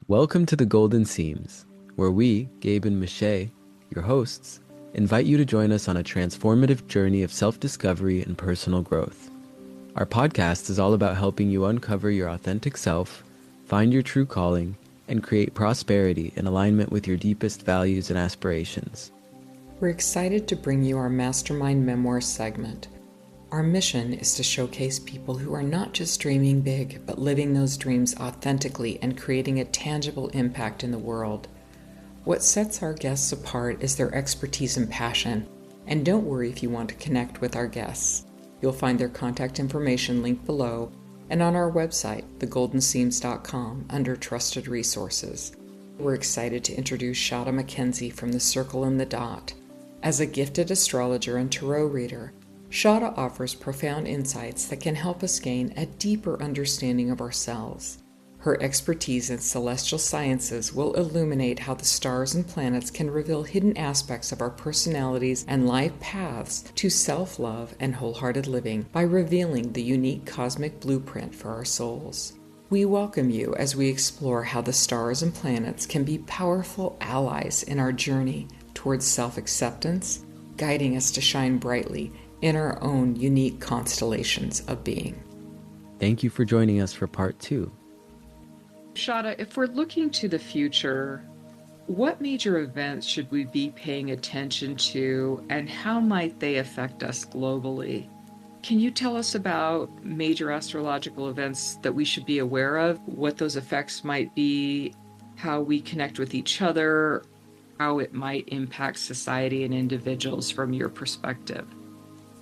Welcome to the Golden Seams, where we, Gabe and Michelle, your hosts, invite you to join us on a transformative journey of self-discovery and personal growth. Our podcast is all about helping you uncover your authentic self, find your true calling, and create prosperity in alignment with your deepest values and aspirations. We're excited to bring you our Mastermind Memoir segment. Our mission is to showcase people who are not just dreaming big, but living those dreams authentically and creating a tangible impact in the world. What sets our guests apart is their expertise and passion, and don't worry if you want to connect with our guests. You'll find their contact information linked below and on our website, thegoldenseams.com, under Trusted Resources. We're excited to introduce Shada McKenzie from The Circle and the Dot. As a gifted astrologer and tarot reader, Shada offers profound insights that can help us gain a deeper understanding of ourselves. Her expertise in celestial sciences will illuminate how the stars and planets can reveal hidden aspects of our personalities and life paths to self-love and wholehearted living by revealing the unique cosmic blueprint for our souls. We welcome you as we explore how the stars and planets can be powerful allies in our journey towards self-acceptance, guiding us to shine brightly in our own unique constellations of being. Thank you for joining us for part 2. Shada, if we're looking to the future, what major events should we be paying attention to, and how might they affect us globally? Can you tell us about major astrological events that we should be aware of, what those effects might be, how we connect with each other, how it might impact society and individuals from your perspective?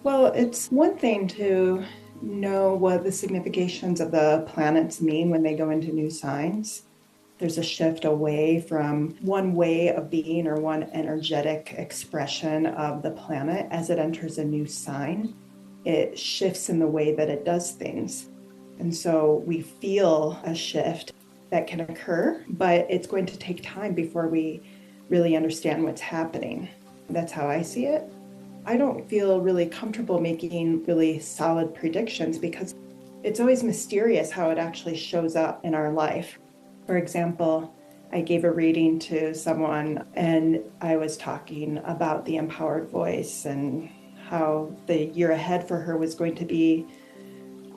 Well, it's one thing to know what the significations of the planets mean when they go into new signs. There's a shift away from one way of being or one energetic expression of the planet as it enters a new sign. It shifts in the way that it does things. And so we feel a shift that can occur, but it's going to take time before we really understand what's happening. That's how I see it. I don't feel really comfortable making really solid predictions because it's always mysterious how it actually shows up in our life. For example, I gave a reading to someone and I was talking about the empowered voice and how the year ahead for her was going to be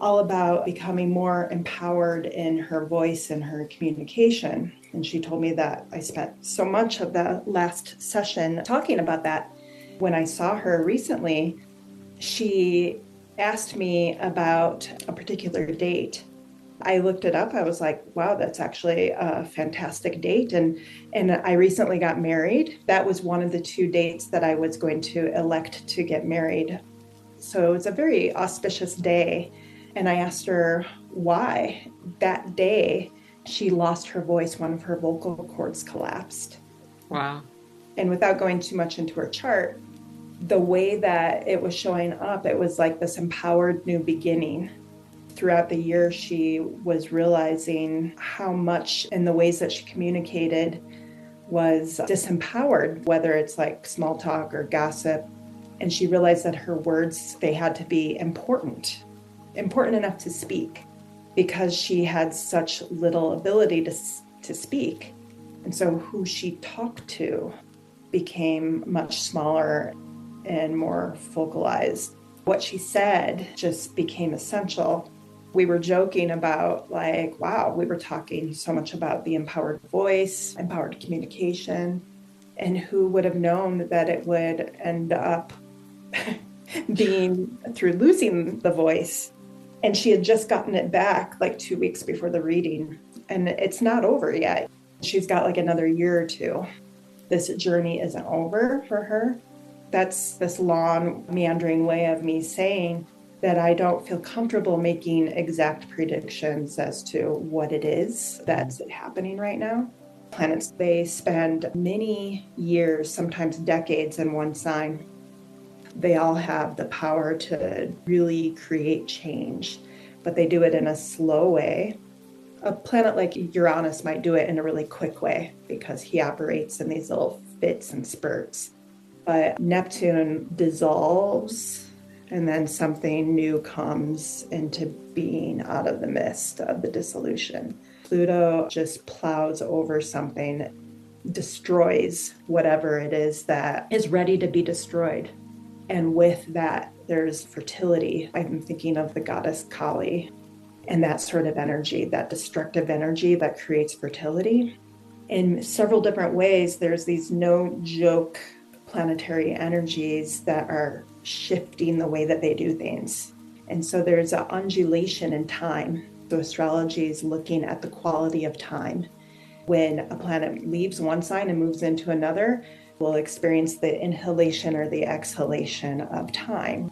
all about becoming more empowered in her voice and her communication. And she told me that I spent so much of the last session talking about that. When I saw her recently, she asked me about a particular date. I looked it up. I was like, wow, that's actually a fantastic date. And I recently got married. That was one of the 2 dates that I was going to elect to get married. So it was a very auspicious day. And I asked her why. That day, she lost her voice. One of her vocal cords collapsed. Wow. And without going too much into her chart, the way that it was showing up, it was like this empowered new beginning. Throughout the year, she was realizing how much in the ways that she communicated was disempowered, whether it's like small talk or gossip. And she realized that her words, they had to be important enough to speak, because she had such little ability to speak. And so who she talked to became much smaller and more focalized. What she said just became essential. We were joking about like, wow, we were talking so much about the empowered voice, empowered communication, and who would have known that it would end up being through losing the voice. And she had just gotten it back like 2 weeks before the reading, and it's not over yet. She's got like another year or 2. This journey isn't over for her. That's this long, meandering way of me saying that I don't feel comfortable making exact predictions as to what it is that's happening right now. Planets, they spend many years, sometimes decades in one sign. They all have the power to really create change, but they do it in a slow way. A planet like Uranus might do it in a really quick way because he operates in these little fits and spurts. But Neptune dissolves and then something new comes into being out of the mist of the dissolution. Pluto just plows over something, destroys whatever it is that is ready to be destroyed. And with that, there's fertility. I'm thinking of the goddess Kali and that sort of energy, that destructive energy that creates fertility. In several different ways, there's these no joke planetary energies that are shifting the way that they do things. And so there's an undulation in time. So astrology is looking at the quality of time. When a planet leaves one sign and moves into another, we'll experience the inhalation or the exhalation of time.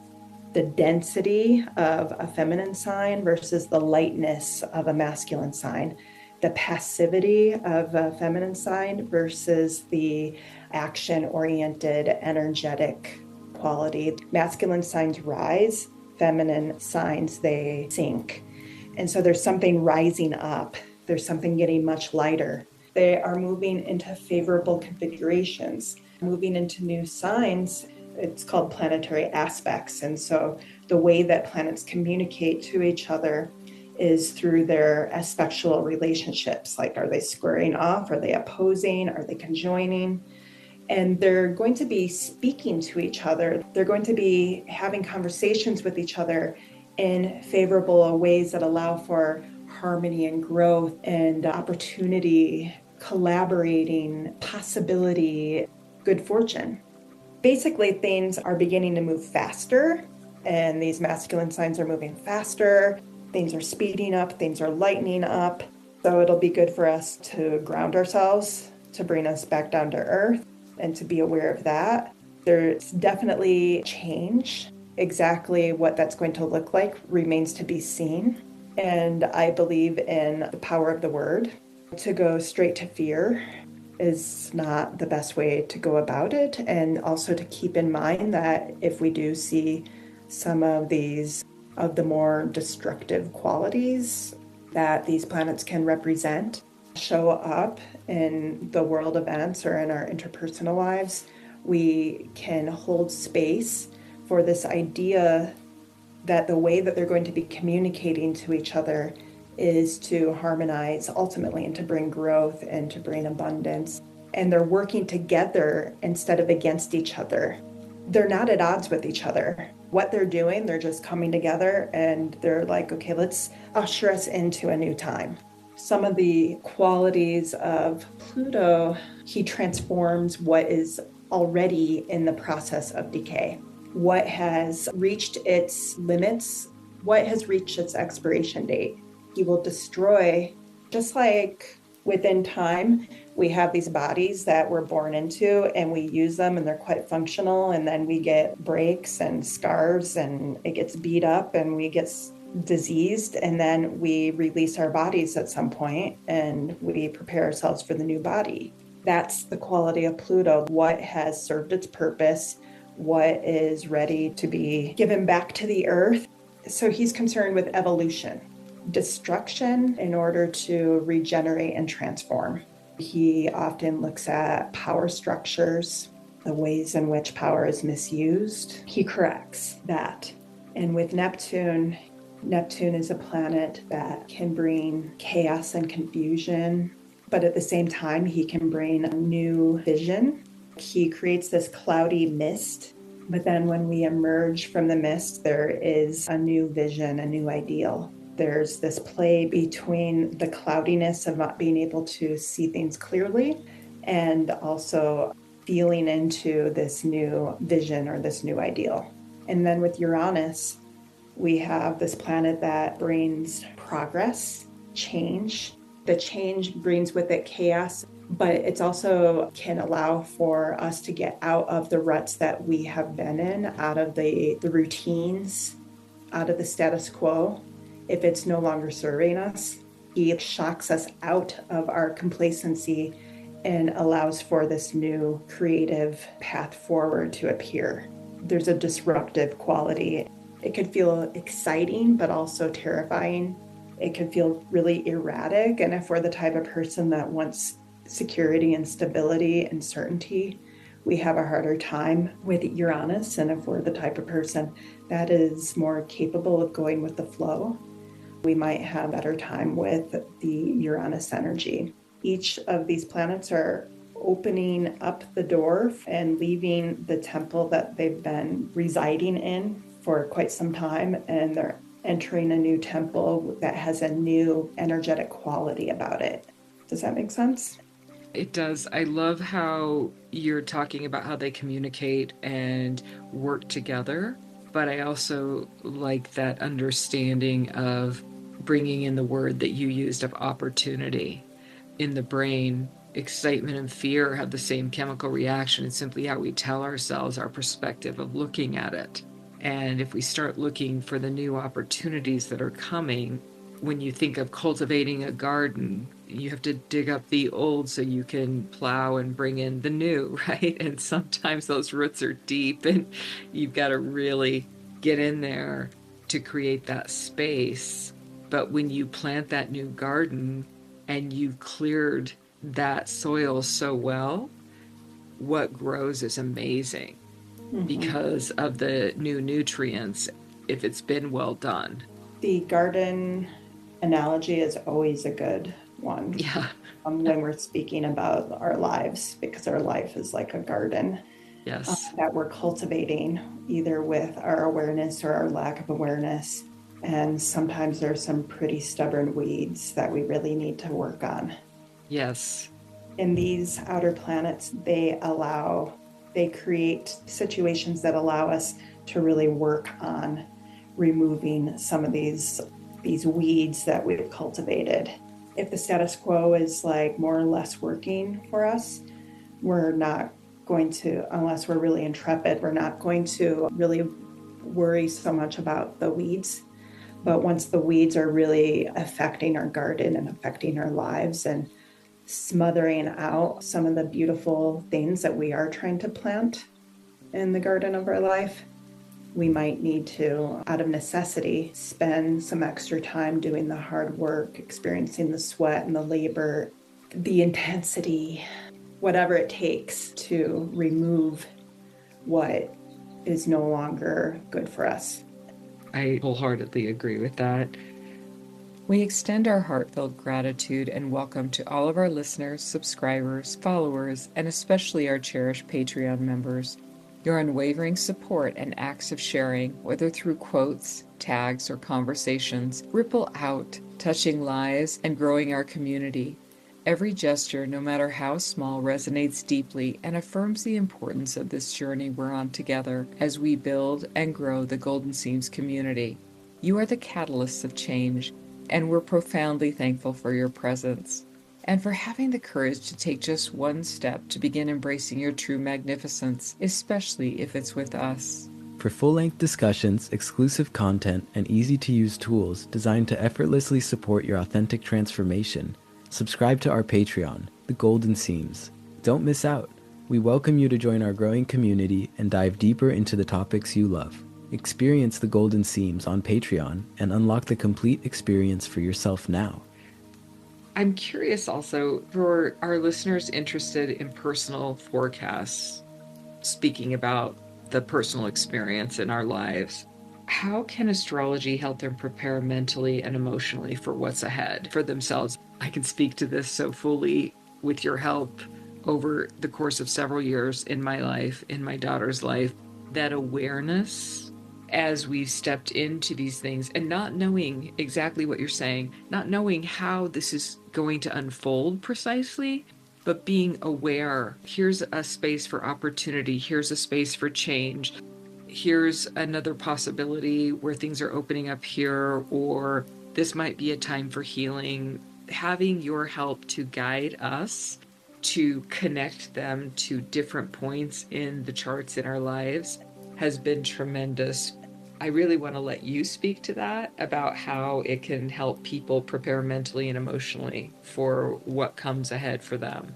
The density of a feminine sign versus the lightness of a masculine sign. The passivity of a feminine sign versus the action-oriented, energetic quality. Masculine signs rise, feminine signs, they sink. And so there's something rising up. There's something getting much lighter. They are moving into favorable configurations, moving into new signs. It's called planetary aspects. And so the way that planets communicate to each other is through their aspectual relationships. Like, are they squaring off? Are they opposing? Are they conjoining? And they're going to be speaking to each other. They're going to be having conversations with each other in favorable ways that allow for harmony and growth and opportunity, collaborating, possibility, good fortune. Basically, things are beginning to move faster, and these masculine signs are moving faster. Things are speeding up, things are lightening up. So it'll be good for us to ground ourselves, to bring us back down to earth, and to be aware of that. There's definitely change. Exactly what that's going to look like remains to be seen. And I believe in the power of the word. To go straight to fear is not the best way to go about it. And also to keep in mind that if we do see some of these of the more destructive qualities that these planets can represent show up in the world events or in our interpersonal lives, we can hold space for this idea that the way that they're going to be communicating to each other is to harmonize ultimately and to bring growth and to bring abundance. And they're working together instead of against each other. They're not at odds with each other. What they're doing, they're just coming together and they're like, okay, let's usher us into a new time. Some of the qualities of Pluto, he transforms what is already in the process of decay. What has reached its limits, what has reached its expiration date. He will destroy, just like within time, we have these bodies that we're born into and we use them and they're quite functional, and then we get breaks and scars and it gets beat up and we get diseased, and then we release our bodies at some point and we prepare ourselves for the new body. That's the quality of Pluto. What has served its purpose, what is ready to be given back to the earth. So he's concerned with evolution, destruction in order to regenerate and transform. He often looks at power structures, the ways in which power is misused. He corrects that. And with Neptune is a planet that can bring chaos and confusion, but at the same time, he can bring a new vision. He creates this cloudy mist, but then when we emerge from the mist, there is a new vision, a new ideal. There's this play between the cloudiness of not being able to see things clearly and also feeling into this new vision or this new ideal. And then with Uranus, we have this planet that brings progress, change. The change brings with it chaos, but it's also can allow for us to get out of the ruts that we have been in, out of the routines, out of the status quo. If it's no longer serving us, he shocks us out of our complacency and allows for this new creative path forward to appear. There's a disruptive quality. It could feel exciting, but also terrifying. It could feel really erratic. And if we're the type of person that wants security and stability and certainty, we have a harder time with Uranus. And if we're the type of person that is more capable of going with the flow, we might have better time with the Uranus energy. Each of these planets are opening up the door and leaving the temple that they've been residing in for quite some time, and they're entering a new temple that has a new energetic quality about it. Does that make sense? It does. I love how you're talking about how they communicate and work together, but I also like that understanding of bringing in the word that you used of opportunity. In the brain, excitement and fear have the same chemical reaction. It's simply how we tell ourselves our perspective of looking at it. And if we start looking for the new opportunities that are coming, when you think of cultivating a garden, you have to dig up the old so you can plow and bring in the new, right? And sometimes those roots are deep and you've got to really get in there to create that space. But when you plant that new garden and you've cleared that soil so well, what grows is amazing because of the new nutrients if it's been well done. The garden analogy is always a good one. Yeah. When we're speaking about our lives, because our life is like a garden. Yes. That we're cultivating either with our awareness or our lack of awareness. And sometimes there's some pretty stubborn weeds that we really need to work on. Yes. In these outer planets, they create situations that allow us to really work on removing some of these weeds that we've cultivated. If the status quo is like more or less working for us, we're not going to, unless we're really intrepid, we're not going to really worry so much about the weeds. But once the weeds are really affecting our garden and affecting our lives and smothering out some of the beautiful things that we are trying to plant in the garden of our life, we might need to, out of necessity, spend some extra time doing the hard work, experiencing the sweat and the labor, the intensity, whatever it takes to remove what is no longer good for us. I wholeheartedly agree with that. We extend our heartfelt gratitude and welcome to all of our listeners, subscribers, followers, and especially our cherished Patreon members. Your unwavering support and acts of sharing, whether through quotes, tags, or conversations, ripple out, touching lives and growing our community. Every gesture, no matter how small, resonates deeply and affirms the importance of this journey we're on together as we build and grow the Golden Seams community. You are the catalysts of change, and we're profoundly thankful for your presence and for having the courage to take just one step to begin embracing your true magnificence, especially if it's with us. For full-length discussions, exclusive content, and easy-to-use tools designed to effortlessly support your authentic transformation, subscribe to our Patreon, The Golden Seams. Don't miss out. We welcome you to join our growing community and dive deeper into the topics you love. Experience The Golden Seams on Patreon and unlock the complete experience for yourself now. I'm curious also for our listeners interested in personal forecasts, speaking about the personal experience in our lives. How can astrology help them prepare mentally and emotionally for what's ahead for themselves? I can speak to this so fully with your help over the course of several years in my life, in my daughter's life, that awareness as we've stepped into these things and not knowing exactly what you're saying, not knowing how this is going to unfold precisely, but being aware, here's a space for opportunity, here's a space for change, here's another possibility where things are opening up here, or this might be a time for healing. Having your help to guide us, to connect them to different points in the charts in our lives has been tremendous. I really want to let you speak to that, about how it can help people prepare mentally and emotionally for what comes ahead for them.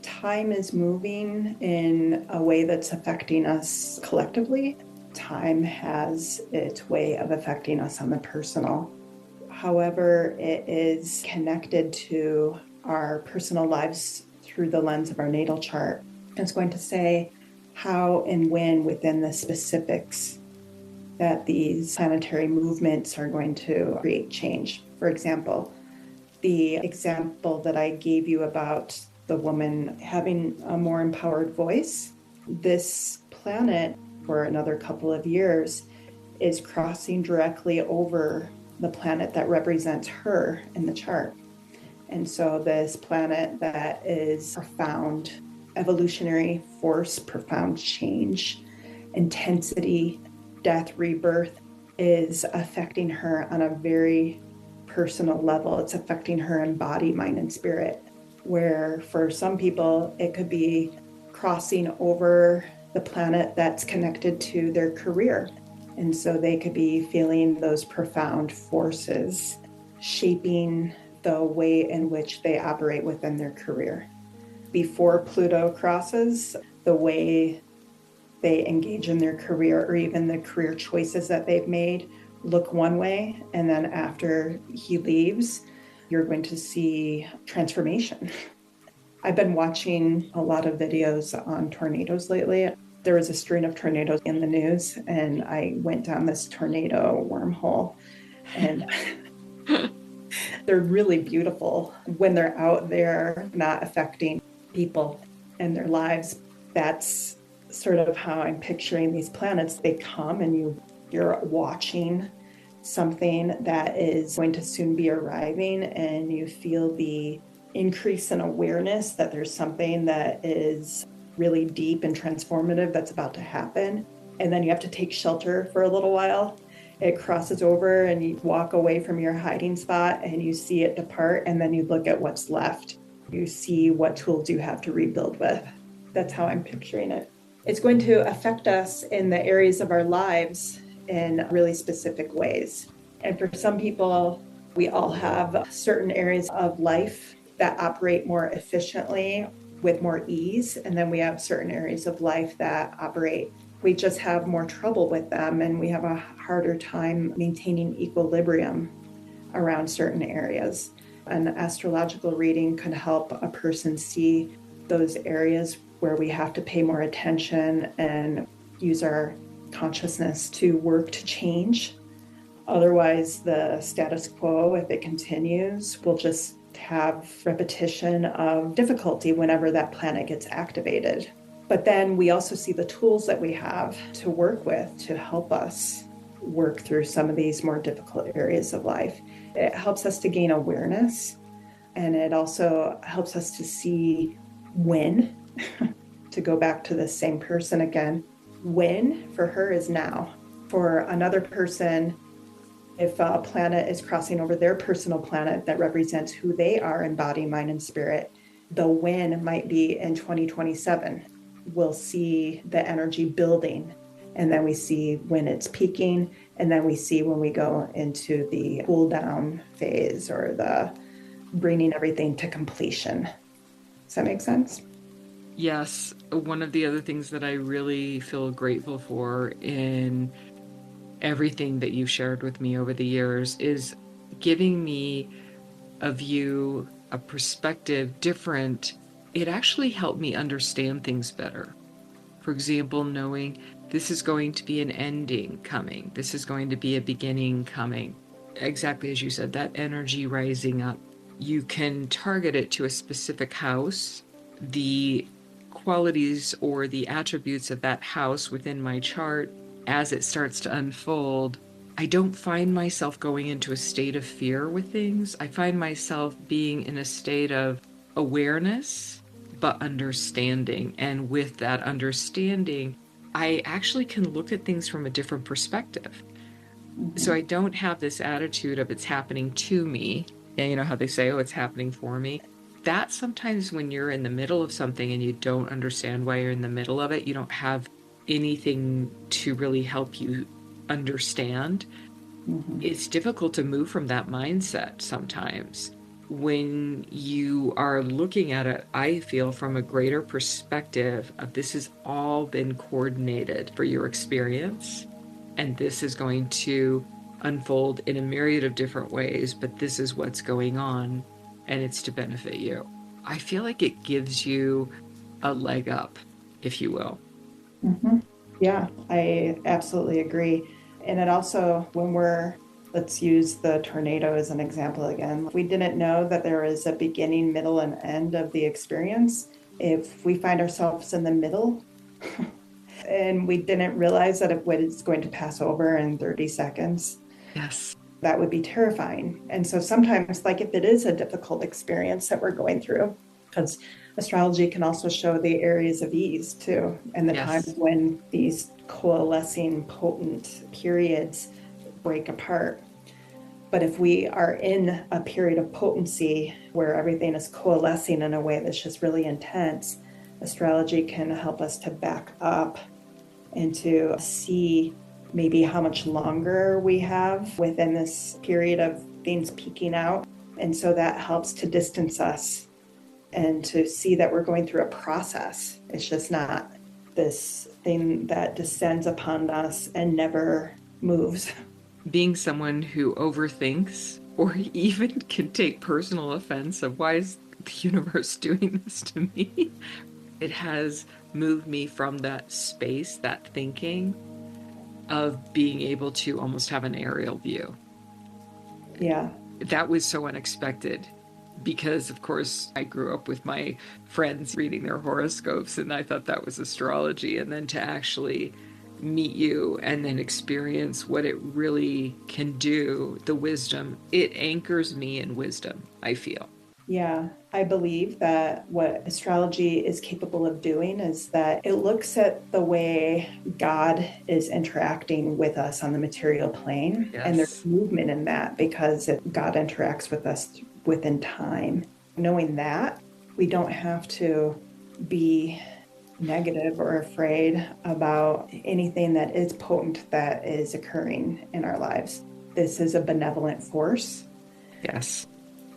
Time is moving in a way that's affecting us collectively. Time has its way of affecting us on the personal. However, it is connected to our personal lives through the lens of our natal chart. It's going to say how and when within the specifics that these planetary movements are going to create change. For example, the example that I gave you about the woman having a more empowered voice, this planet for another couple of years is crossing directly over the planet that represents her in the chart. And so this planet that is profound evolutionary force, profound change, intensity, death, rebirth is affecting her on a very personal level. It's affecting her in body, mind, and spirit, where for some people, it could be crossing over the planet that's connected to their career. And so they could be feeling those profound forces shaping the way in which they operate within their career. Before Pluto crosses, the way they engage in their career or even the career choices that they've made look one way. And then after he leaves, you're going to see transformation. I've been watching a lot of videos on tornadoes lately. There was a string of tornadoes in the news, and I went down this tornado wormhole. And they're really beautiful when they're out there, not affecting people and their lives. That's sort of how I'm picturing these planets. They come and you're watching something that is going to soon be arriving, and you feel the increase in awareness that there's something that is really deep and transformative that's about to happen. And then you have to take shelter for a little while. It crosses over and you walk away from your hiding spot and you see it depart, and then you look at what's left. You see what tools you have to rebuild with. That's how I'm picturing it. It's going to affect us in the areas of our lives in really specific ways. And for some people, we all have certain areas of life that operate more efficiently with more ease. And then we have certain areas of life that we just have more trouble with them, and we have a harder time maintaining equilibrium around certain areas. An astrological reading can help a person see those areas where we have to pay more attention and use our consciousness to work to change. Otherwise, the status quo, if it continues, will just have repetition of difficulty whenever that planet gets activated. But then we also see the tools that we have to work with to help us work through some of these more difficult areas of life. It helps us to gain awareness, and it also helps us to see when, to go back to the same person again, when for her is now. For another person, if a planet is crossing over their personal planet that represents who they are in body, mind, and spirit, the when might be in 2027. We'll see the energy building, and then we see when it's peaking, and then we see when we go into the cool down phase or the bringing everything to completion. Does that make sense? Yes. One of the other things that I really feel grateful for in everything that you've shared with me over the years is giving me a view, a perspective different. It actually helped me understand things better. For example, knowing this is going to be an ending coming. This is going to be a beginning coming. Exactly as you said, that energy rising up. You can target it to a specific house. The qualities or the attributes of that house within my chart, as it starts to unfold, I don't find myself going into a state of fear with things. I find myself being in a state of awareness, but understanding. And with that understanding, I actually can look at things from a different perspective. So I don't have this attitude of it's happening to me. And you know how they say, oh, it's happening for me. That sometimes when you're in the middle of something and you don't understand why you're in the middle of it, you don't have anything to really help you understand. It's difficult to move from that mindset sometimes. When you are looking at it, I feel from a greater perspective of this has all been coordinated for your experience, and this is going to unfold in a myriad of different ways, but this is what's going on, and it's to benefit you. I feel like it gives you a leg up, if you will. Yeah, I absolutely agree. And it also, let's use the tornado as an example again. We didn't know that there is a beginning, middle, and end of the experience. If we find ourselves in the middle and we didn't realize that it was going to pass over in 30 seconds, Yes. that would be terrifying. And so sometimes, like if it is a difficult experience that we're going through, because astrology can also show the areas of ease too, and the times when these coalescing potent periods break apart. But if we are in a period of potency where everything is coalescing in a way that's just really intense, astrology can help us to back up and to see maybe how much longer we have within this period of things peaking out. And so that helps to distance us and to see that we're going through a process. It's just not this thing that descends upon us and never moves. Being someone who overthinks or even can take personal offense of why is the universe doing this to me, it has moved me from that space, that thinking, of being able to almost have an aerial view. Yeah. That was so unexpected because, of course, I grew up with my friends reading their horoscopes and I thought that was astrology. And then to actually meet you and then experience what it really can do, the wisdom, it anchors me in wisdom, I feel. Yeah, I believe that what astrology is capable of doing is that it looks at the way God is interacting with us on the material plane. Yes. And there's movement in that because God interacts with us within time. Knowing that, we don't have to be negative or afraid about anything that is potent that is occurring in our lives. This is a benevolent force. Yes.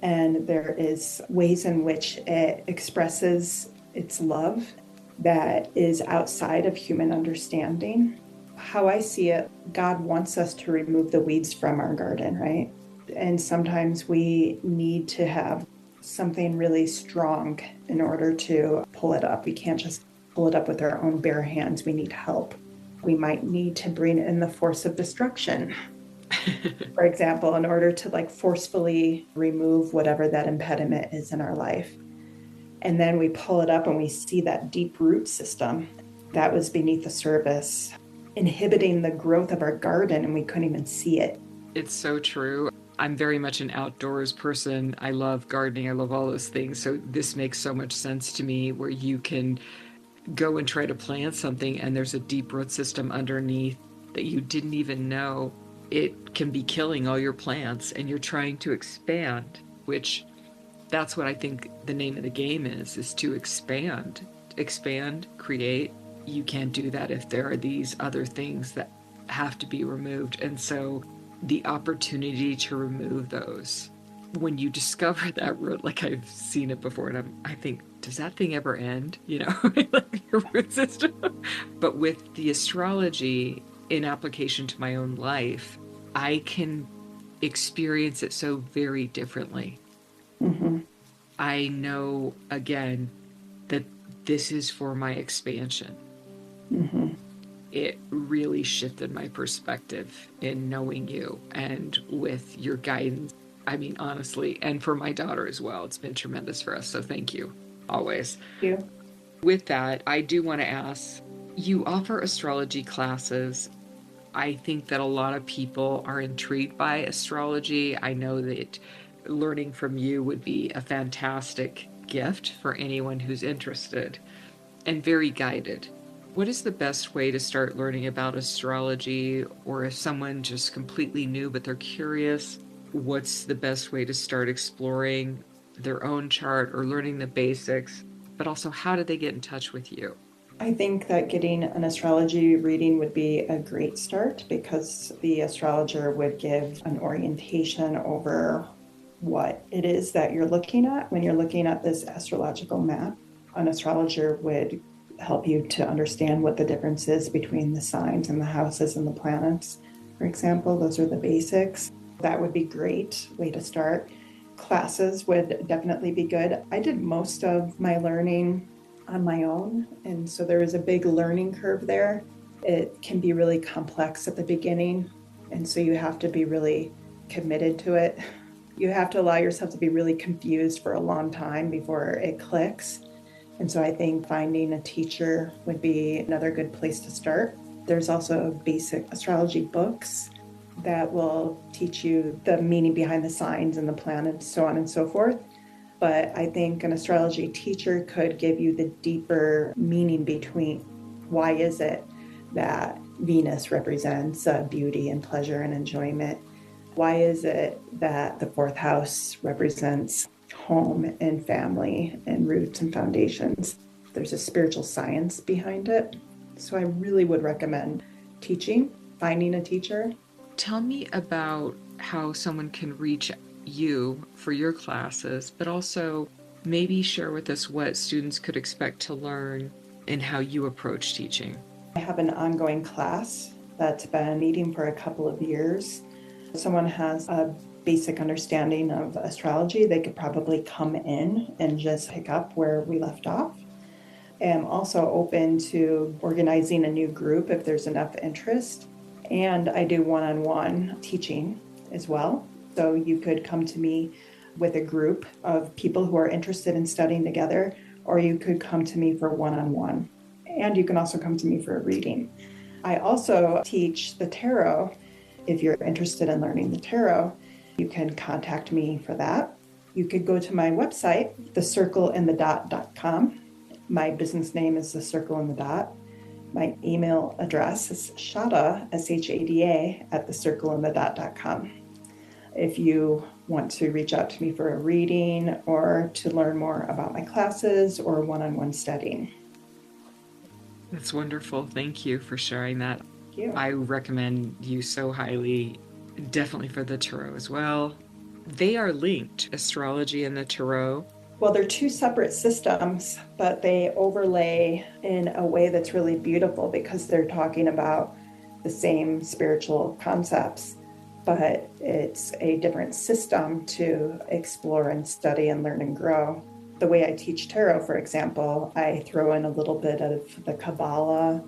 And there is ways in which it expresses its love that is outside of human understanding. How I see it, God wants us to remove the weeds from our garden, right? And sometimes we need to have something really strong in order to pull it up. We can't just pull it up with our own bare hands. We need help. We might need to bring in the force of destruction, for example, in order to forcefully remove whatever that impediment is in our life. And then we pull it up and we see that deep root system that was beneath the surface, inhibiting the growth of our garden, and we couldn't even see it. It's so true. I'm very much an outdoors person. I love gardening. I love all those things. So this makes so much sense to me, where you can go and try to plant something and there's a deep root system underneath that you didn't even know. It can be killing all your plants and you're trying to expand, which that's what I think the name of the game is to expand, create. You can't do that if there are these other things that have to be removed. And so the opportunity to remove those, when you discover that root, like I've seen it before, and I think, does that thing ever end? Like your root system. But with the astrology in application to my own life, I can experience it so very differently. Mm-hmm. I know, again, that this is for my expansion. Mm-hmm. It really shifted my perspective in knowing you and with your guidance. I mean, honestly, and for my daughter as well. It's been tremendous for us. So thank you, always. Thank you. With that, I do want to ask, you offer astrology classes. I think that a lot of people are intrigued by astrology. I know that learning from you would be a fantastic gift for anyone who's interested and very guided. What is the best way to start learning about astrology? Or if someone just completely new but they're curious, what's the best way to start exploring their own chart or learning the basics? But also, how do they get in touch with you? I think that getting an astrology reading would be a great start, because the astrologer would give an orientation over what it is that you're looking at when you're looking at this astrological map. An astrologer would help you to understand what the difference is between the signs and the houses and the planets. For example, those are the basics. That would be a great way to start. Classes would definitely be good. I did most of my learning on my own, and so there was a big learning curve there. it can be really complex at the beginning. And so you have to be really committed to it. You have to allow yourself to be really confused for a long time before it clicks. And so I think finding a teacher would be another good place to start. There's also basic astrology books that will teach you the meaning behind the signs and the planets, so on and so forth. But I think an astrology teacher could give you the deeper meaning between why is it that Venus represents beauty and pleasure and enjoyment? Why is it that the fourth house represents home and family and roots and foundations? There's a spiritual science behind it. So I really would recommend teaching, finding a teacher. Tell me about how someone can reach you for your classes, but also maybe share with us what students could expect to learn and how you approach teaching. I have an ongoing class that's been meeting for a couple of years. If someone has a basic understanding of astrology, they could probably come in and just pick up where we left off. I'm also open to organizing a new group if there's enough interest. And I do one-on-one teaching as well. So you could come to me with a group of people who are interested in studying together, or you could come to me for one-on-one. And you can also come to me for a reading. I also teach the tarot. If you're interested in learning the tarot, you can contact me for that. You could go to my website, thecircleandthedot.com. My business name is The Circle and the Dot. My email address is Shada, SHADA, at thecircleandthedot.com. If you want to reach out to me for a reading or to learn more about my classes or one-on-one studying. That's wonderful. Thank you for sharing that. Thank you. I recommend you so highly, definitely for the tarot as well. They are linked, astrology and the tarot. Well, they're two separate systems, but they overlay in a way that's really beautiful because they're talking about the same spiritual concepts, but it's a different system to explore and study and learn and grow. The way I teach tarot, for example, I throw in a little bit of the Kabbalah,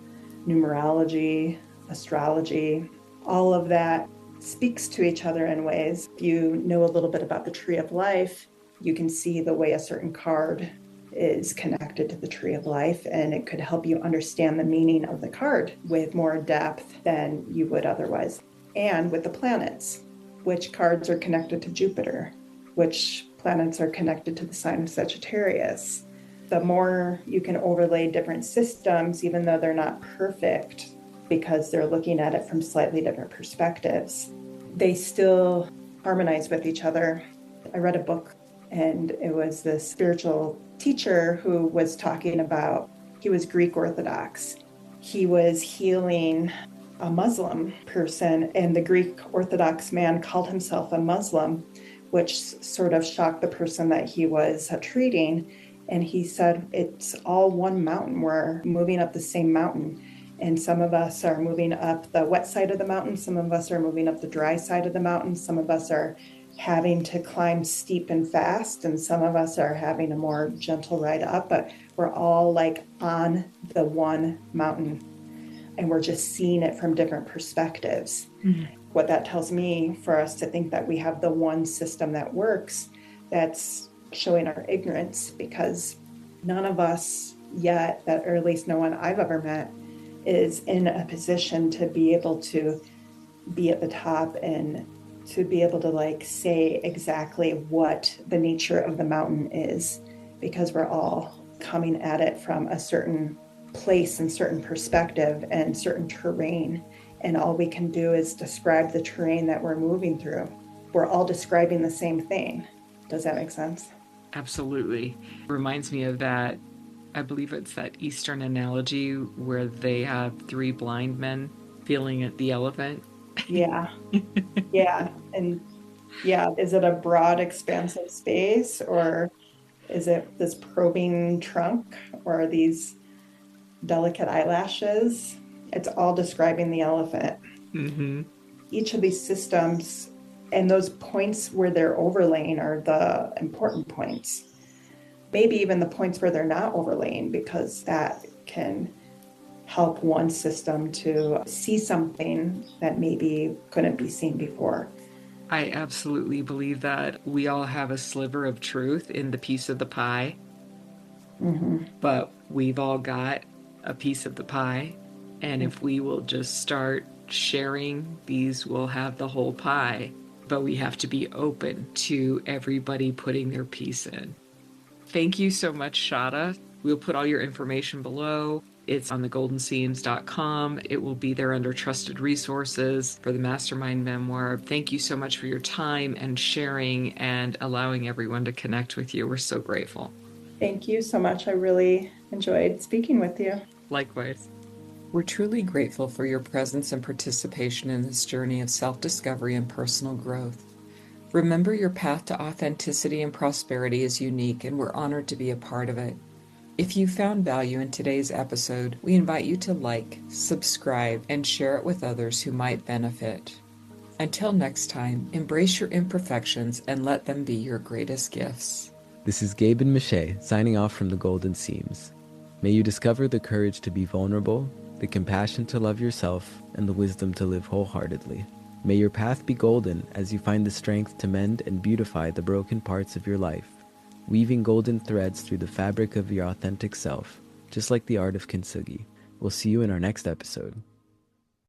numerology, astrology. All of that speaks to each other in ways. If you know a little bit about the tree of life, you can see the way a certain card is connected to the tree of life, and it could help you understand the meaning of the card with more depth than you would otherwise. And with the planets, which cards are connected to Jupiter, which planets are connected to the sign of Sagittarius. The more you can overlay different systems, even though they're not perfect, because they're looking at it from slightly different perspectives, they still harmonize with each other. I read a book, and it was this spiritual teacher who was talking about, he was Greek Orthodox. He was healing a Muslim person, and the Greek Orthodox man called himself a Muslim, which sort of shocked the person that he was treating. And he said, it's all one mountain. We're moving up the same mountain. And some of us are moving up the wet side of the mountain. Some of us are moving up the dry side of the mountain. Some of us are having to climb steep and fast, and some of us are having a more gentle ride up, but we're all like on the one mountain, and we're just seeing it from different perspectives. Mm-hmm. What that tells me for us to think that we have the one system that works, that's showing our ignorance, because none of us yet, or at least no one I've ever met, is in a position to be able to be at the top and to be able to say exactly what the nature of the mountain is, because we're all coming at it from a certain place and certain perspective and certain terrain. And all we can do is describe the terrain that we're moving through. We're all describing the same thing. Does that make sense? Absolutely. Reminds me of that, I believe it's that Eastern analogy where they have three blind men feeling at the elephant. Yeah. Yeah. And yeah, is it a broad, expansive space, or is it this probing trunk, or are these delicate eyelashes? It's all describing the elephant. Mm-hmm. Each of these systems and those points where they're overlaying are the important points. Maybe even the points where they're not overlaying, because that can help one system to see something that maybe couldn't be seen before. I absolutely believe that we all have a sliver of truth in the piece of the pie, but we've all got a piece of the pie. And if we will just start sharing, these will have the whole pie. But we have to be open to everybody putting their piece in. Thank you so much, Shada. We'll put all your information below. It's on thegoldenseams.com. It will be there under trusted resources for the Mastermind Memoir. Thank you so much for your time and sharing and allowing everyone to connect with you. We're so grateful. Thank you so much. I really enjoyed speaking with you. Likewise. We're truly grateful for your presence and participation in this journey of self-discovery and personal growth. Remember, your path to authenticity and prosperity is unique, and we're honored to be a part of it. If you found value in today's episode, we invite you to like, subscribe, and share it with others who might benefit. Until next time, embrace your imperfections and let them be your greatest gifts. This is Gabe and Michelle signing off from the Golden Seams. May you discover the courage to be vulnerable, the compassion to love yourself, and the wisdom to live wholeheartedly. May your path be golden as you find the strength to mend and beautify the broken parts of your life, weaving golden threads through the fabric of your authentic self, just like the art of kintsugi. We'll see you in our next episode.